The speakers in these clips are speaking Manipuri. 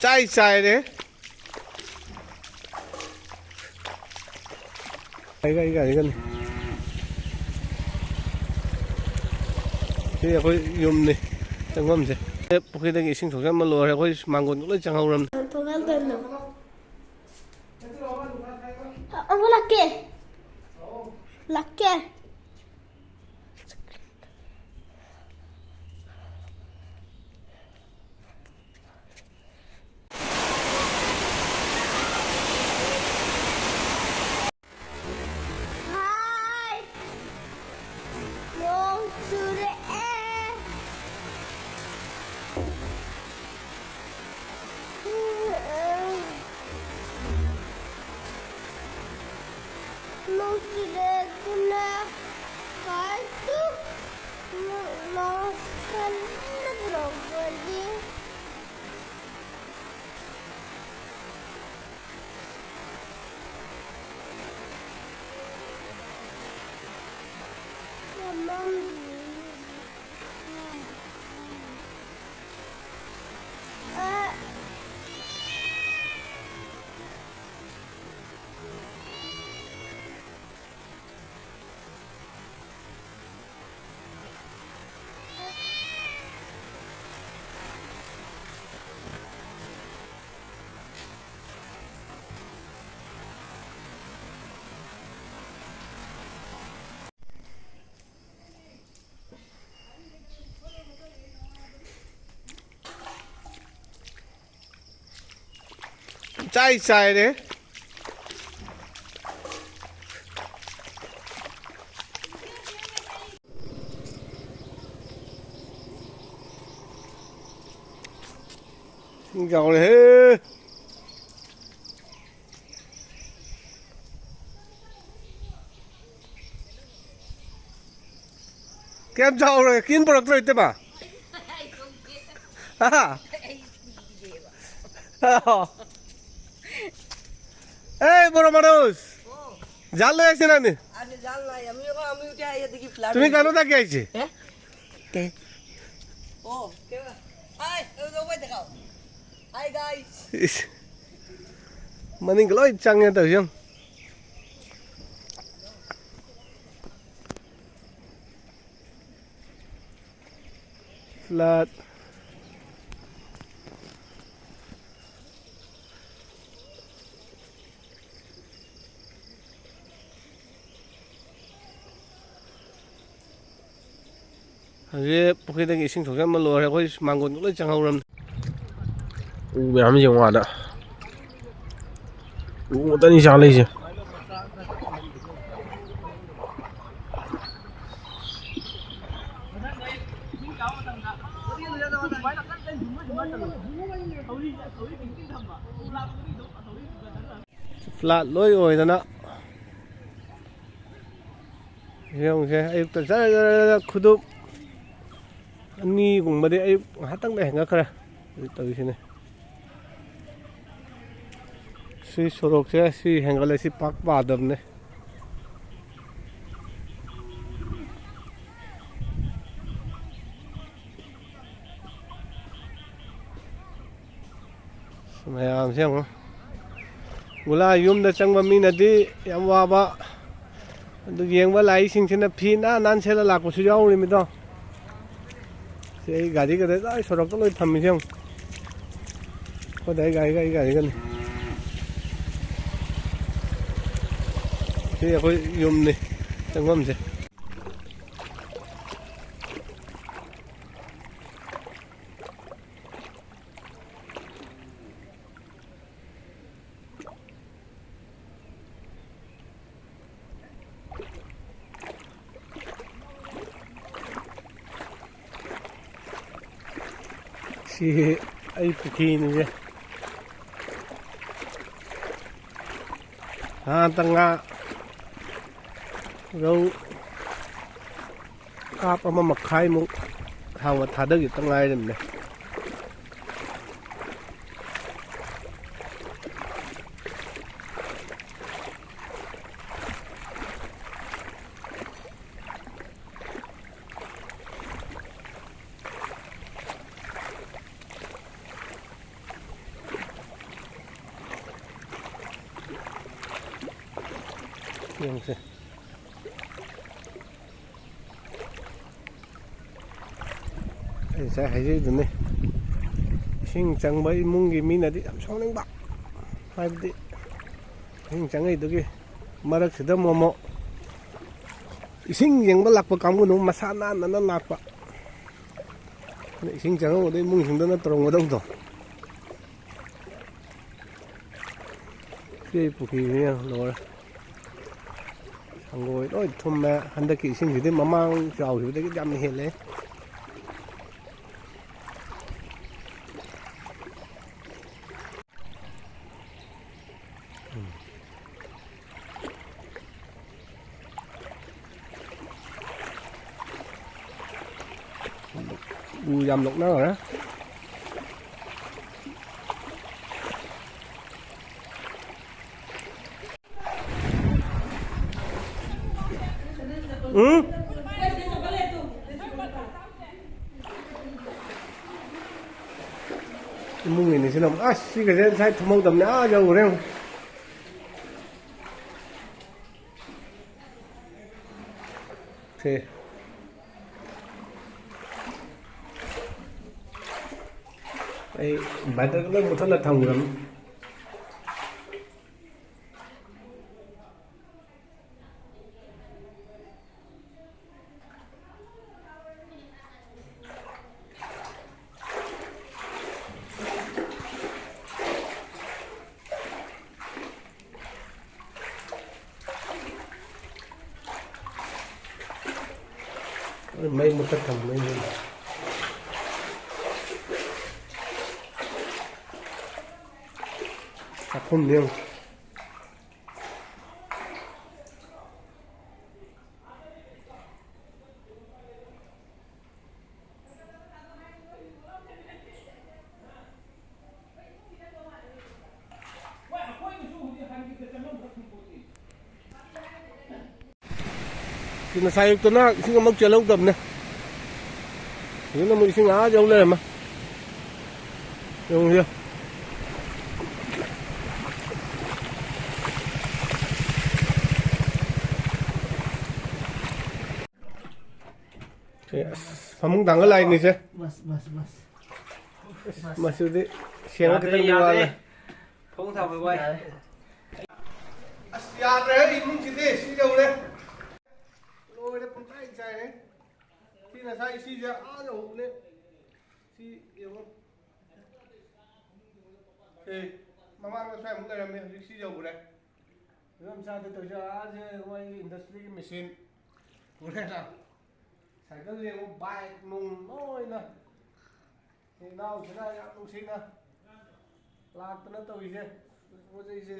Chai chai đấy. Cái này. Thì tôi dùng này, chẳng có gì. Khi đang sinh thuộc mà lùa tôi mang con cũng lấy chẳng hậu rầm. Tôi ăn gần rồi. Ông có lạc kê. Lạc kê. Chai chai đấy. Gạo này hết. Kem chào rồi, kiên bật rồi thế mà. Ha. Hey, bro Manus. জাল লই আছেন আপনি? আরে জাল নাই, আমি উঠে আইয়া দেখি ফ্ল্যাট। তুমি কেন তাকে আইছে? হ্যাঁ? কে? ও, কে? হাই, ওই ওই দেখাও। Hi guys. Maning loi chang ya tao yang. Flat. Cái khi đang sinh thuộc mà lùa rồi coi mang con cũng lấy chẳng hậu rầm. Bị hám gì ngoài đó. Tao đi sang đây chứ. Flat lối rồi đó nè. Hiểu chưa? Ai tự ra khudu. Ani cũng mà đi ai hát tăng này ngã khờ. Tới thế này. Suy sorok chứ, suy hàng cái suy park ba đầm này. Mày làm xem không? Gula yum da chang mi na di yam wa ba. Du yeng ba lai sing chen na phin a nan che la la ko su yaw ni mi do. Se gari ka da sorok to loi tham mi xem. Có đấy gari cái. Thì tôi dùng này, chẳng có gì. Thì ai pukhi này tăng nga rau cáp ama makhai mu hawa thada gi tangai dem ne ꯌꯦꯡꯁꯦ ꯑꯩ ꯉꯁꯥꯏ ꯍꯥꯏꯖꯩꯗꯨꯅꯤ ꯏꯁꯤꯡ ꯆꯪꯕ ꯏꯃꯨꯡꯒꯤ ꯃꯤꯅꯗꯤ ꯌꯥꯝ ꯁꯥꯎꯅꯤꯡꯕ ꯍꯥꯏꯕꯗꯤ ꯏꯁꯤꯡ ꯆꯪꯉꯛꯏꯗꯨꯒꯤ ꯃꯔꯛꯁꯤꯗ ꯑꯃꯨꯛ ꯏꯁꯤꯡ ꯌꯦꯡꯕ ꯂꯥꯛꯄ ꯀꯥꯡꯕꯨꯅ ꯃꯁꯥ ꯅꯥꯟꯅꯅ ꯂꯥꯛꯄ ꯏꯁꯤꯡ ꯆꯪꯉꯛꯄꯗ ꯏꯃꯨꯡꯁꯤꯡꯗꯨꯅ ꯇꯧꯔꯝꯒꯗꯧꯗꯣ ꯁꯤ ꯄꯨꯈ꯭ꯔꯤꯁꯤ ꯂꯣꯏꯔꯦ ꯁꯪꯒꯣꯏ ꯂꯣꯏ ꯊꯨꯝꯃꯦ ꯍꯟꯗꯛꯀꯤ ꯏꯁꯤꯡꯁꯤꯗꯤ ꯃꯃꯥꯡ ꯆꯥꯎꯈꯤꯕꯗꯒꯤ ꯌꯥꯝꯅ ꯍꯦꯜꯂꯦ ꯎ ꯌꯥꯝ ꯂꯣꯛꯅꯈ꯭ꯔꯦ 이몽이는 아 씨가 제 사이 투먹도 없네 아 저 그래 그 ấy bài tôi lấy một thân là thòng lắm mấy một thân thòng mấy người không nhiều thì nó sai tôi nó xin mốc chờ lâu tầm này nếu nó mới xin á dâu lên mà đúng chưa Kamu tanggal lain nih sih? Mas. Maksudnya siang kita gimana? Không thảo với quay. Ya rồi, imun chỉ thế, xí dầu đấy. Lôi đấy, con trai chạy đấy. Khi là sai xí ra, dầu đấy. Xí dầu không? Thì, mang nó xoay một cái làm gì, xí dầu đấy. Làm sao tôi cho quay industry machine. Đúng thế nào? Phải có liền một bài nùng nôi nè thì nào thế này cũng xin nè làm nó tôi gì có gì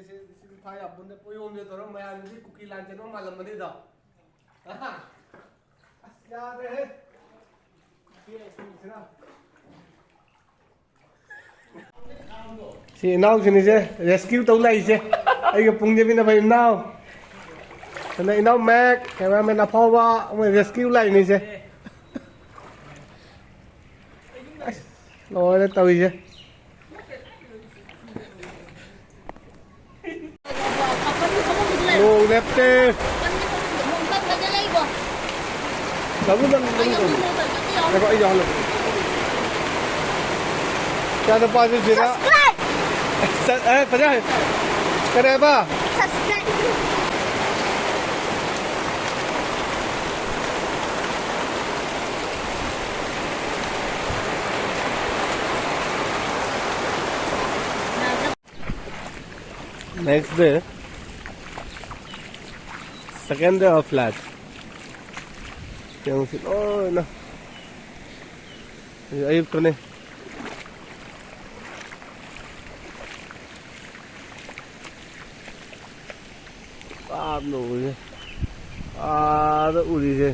thay học vấn đề tôi ôn được rồi mà ăn cái cookie làm cho nó mà làm gì đó ra đây chị nào chị này chứ rescue tàu này chứ ai gặp phùng gì bên phải nào cái này nào mẹ cái mà mình là power ông rescue lại này chứ rồi tôi chứ đồ đẹp tê đúng rồi để gọi giòn luôn cha nó bao nhiêu gì đó ê phải đây cái này ba next day, second day of flat. Yung sit, oh no. Ayun ko na. No. Đó ui gì.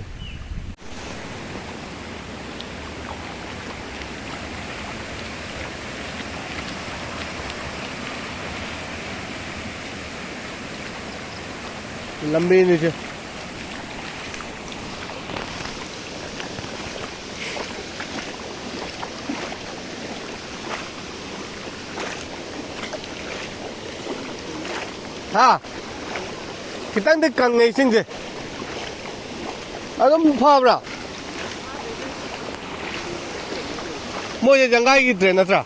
लंबी नीचे हाँ खितंग कंगे इसिंग से अदम फाब्रा मोये जंगाई की ट्रेन नत्रा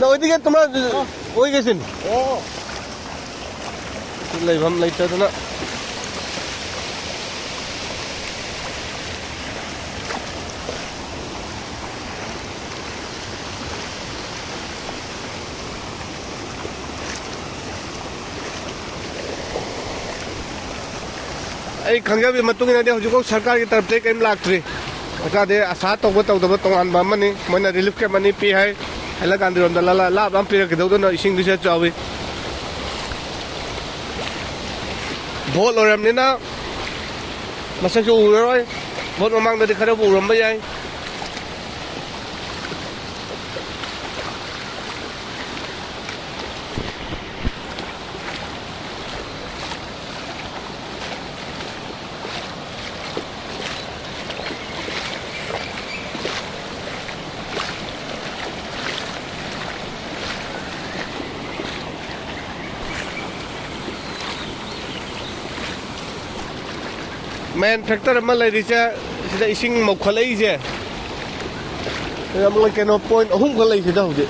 ना ओदी के तुम ओई के सिन लेभम लेतदना आई खंगबी मतुंग ने हुजुको सरकार की तरफ से कम लाक्ट्री अकादे आशा तौब तौदब तोंगान बामनी मोना रिलीफ के मनी पी है हला गांधी रोम दला ला बाम पी के दौदन इसिंग दिसे चावी भोट ओरमनिना मसकसु उररोय भोट ममांगदि खरा उरमबा याय मेन फैक्टर अमा लेरिसे सिदा इसिंग मौखलई जे अमल केनो पॉइंट अहुम खलई सिदा हुजे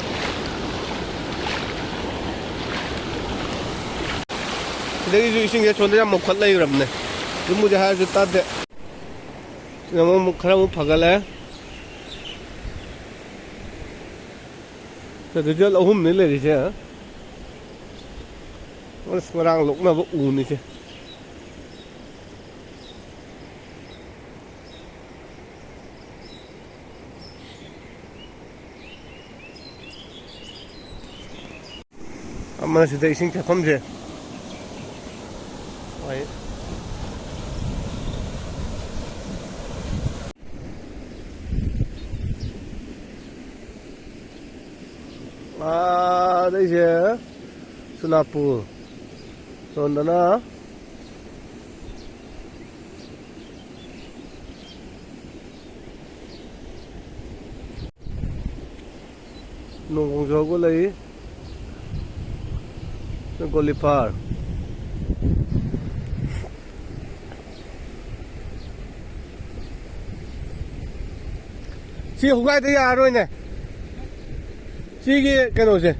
सिदा जो इसिंग जे सोंदे मौखलई रमने जो मुझे हा जो तादे नमो मुखरा मु फगले तो रिजल्ट अहुम ने लेरिसे और स्मरांग लोकना वो ऊनी से अमन सिदा इसिंग चफम जे भाई deze Sunapur sondana nung jogo lai Golipar si hugai de ya rồi này si cái nào chứ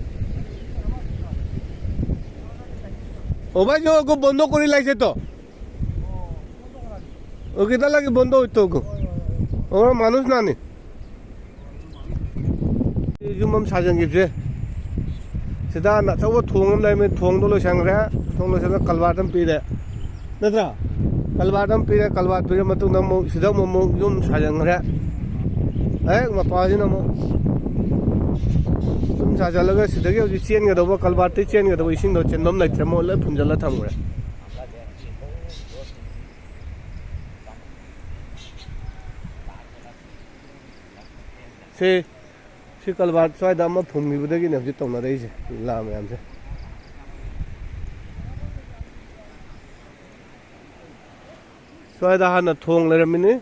ও ভাই जो को बंद করে লাইছে তো ও কিটা লাগে বন্ধ হইতো গো ও মানুষ না নি এই জুমম সাজং গিবছে সিদা না চাও থोंगम लाइमे थोंगदो लो सांगरा थोंगलो सना कलवाटम पीरे नत्रा कलवाटम पीरे कलवाट पीरे मतुंग नमो सिदा ममो जुम साजंगरा ए मपाजिना मो तुम साजलगा सिदगे उजि चेनगदबो कलवाटि चेनगदबो इसिंग दो चेनबम लाइत्रे मो ले फुंजला थामगरा से कलवाट स्वादा मा फुंगिबदगी ने हजि तौना रहिसे ला मयाम से स्वादा हाना थोंग लेरमिनि